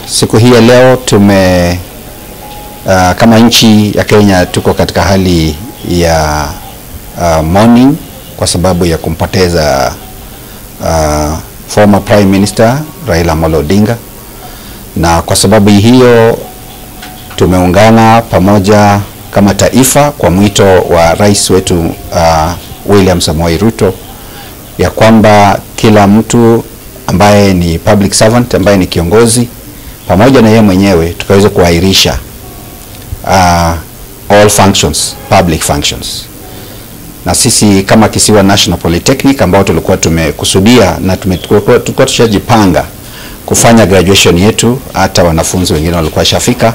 Siku hii ya leo kama nchi ya Kenya tuko katika hali ya mourning kwa sababu ya kumpoteza former Prime Minister Raila Amolo Odinga, na kwa sababu hiyo tumeungana pamoja kama taifa kwa mwito wa rais wetu William Samoei Ruto ya kwamba kila mtu ambaye ni public servant, ambaye ni kiongozi, pamoja na yeye mwenyewe tukaweza kuahirisha all functions, public functions. Na sisi kama Kisiwa National Polytechnic ambao tulikuwa tumekusudia na tulikuwa tushajipanga kufanya graduation yetu, hata wanafunzi wengine walikuwa shafika,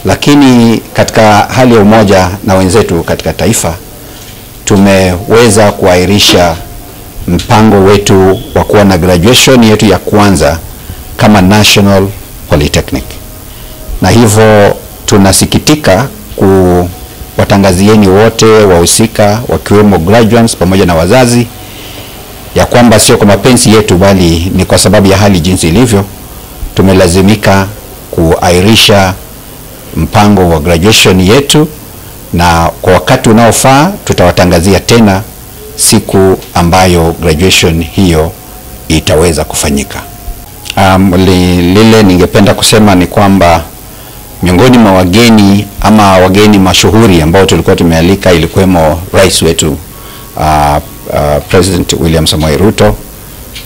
lakini katika hali ya umoja na wenzetu katika taifa tumeweza kuahirisha mpango wetu wa kuwa na graduation yetu ya kwanza kama National Polytechnic. Na hivyo tunasikitika kuwatangazieni wote wahusika wakiwemo graduates pamoja na wazazi ya kwamba sio kwa mapenzi yetu bali ni kwa sababu ya hali jinsi ilivyo, tumelazimika kuahirisha mpango wa graduation yetu, na kwa wakati unaofaa tutawatangazia tena siku ambayo graduation hiyo itaweza kufanyika. Lile ningependa kusema ni kwamba miongoni mwa wageni ama wageni mashuhuri ambao tulikuwa tumealika ilikuwemo rais wetu President William Samoei Ruto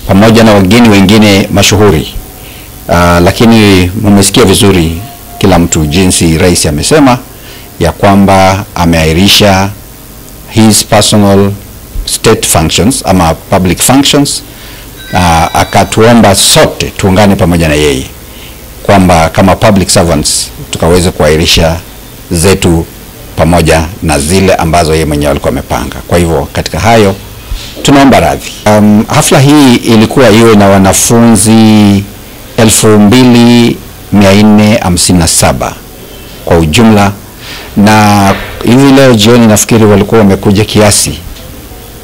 pamoja na wageni wengine mashuhuri, lakini mmesikia vizuri kila mtu jinsi rais amesema ya kwamba ameahirisha his personal state functions ama public functions, akatuomba sote tuungane pamoja na yeye kwamba kama public servants tukaweze kuahirisha zetu pamoja na zile ambazo yeye mwenyewe alikuwa amepanga. Kwa hivyo katika hayo tunaomba radhi. Hafla hii ilikuwa iwe na wanafunzi 2457 kwa ujumla, na hivi leo jioni nafikiri walikuwa wamekuja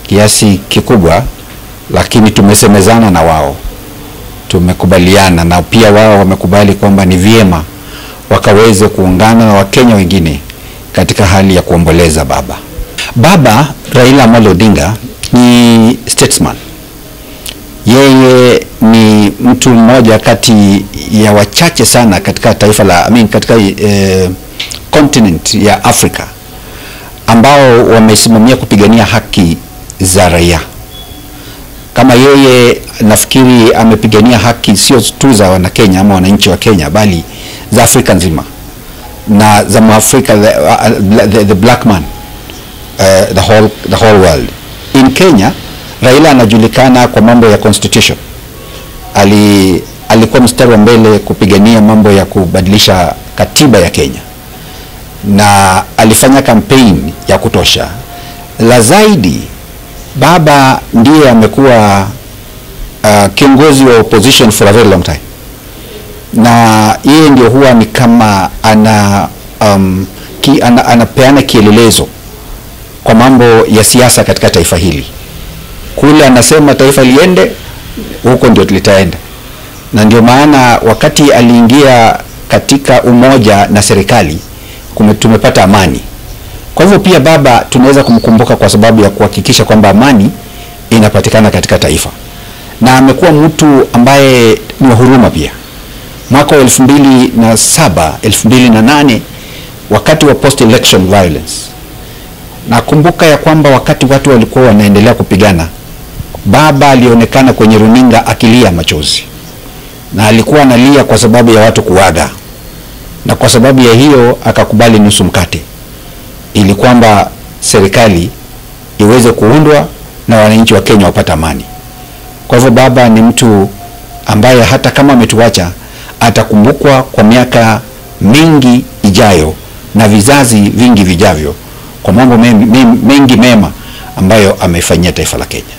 kiasi kikubwa, lakini tumesemezana na wao, tumekubaliana na pia wao wamekubali kwamba ni vyema wakaweze kuungana na Wakenya wengine katika hali ya kuomboleza baba. Baba Raila Amolo Odinga ni statesman. Yeye ni mtu mmoja kati ya wachache sana katika taifa la katika continent ya Afrika ambao wamesimamia kupigania haki za raia. Kama yeye nafikiri amepigania haki sio tu za wana Kenya ama wananchi wa Kenya bali za Afrika nzima na za Afrika, the black man, the whole world. In Kenya Raila anajulikana kwa mambo ya constitution. Alikuwa mstari wa mbele kupigania mambo ya kubadilisha katiba ya Kenya na alifanya campaign ya kutosha. La zaidi, baba ndiye amekuwa kiongozi wa opposition for a very long time, na yeye ndio huwa ni kama anapeana kielelezo kwa mambo ya siasa katika taifa hili. Kule anasema taifa liende, huko ndio litaenda. Na ndio maana wakati aliingia katika umoja na serikali tumepata amani. Kwa hivyo pia baba tunaweza kumkumbuka kwa sababu ya kuhakikisha kwamba amani inapatikana katika taifa, na amekuwa mtu ambaye ni wa huruma pia. Mwaka wa 2007, 2008 wakati wa post election violence, nakumbuka ya kwamba wakati watu walikuwa wanaendelea kupigana, baba alionekana kwenye runinga akilia machozi, na alikuwa analia kwa sababu ya watu kuaga, na kwa sababu ya hiyo akakubali nusu mkate ili kwamba serikali iweze kuundwa na wananchi wa Kenya wapata amani. Kwa hivyo baba ni mtu ambaye hata kama ametuacha atakumbukwa kwa miaka mingi ijayo na vizazi vingi vijavyo kwa mambo mengi mema ambayo amefanyia taifa la Kenya.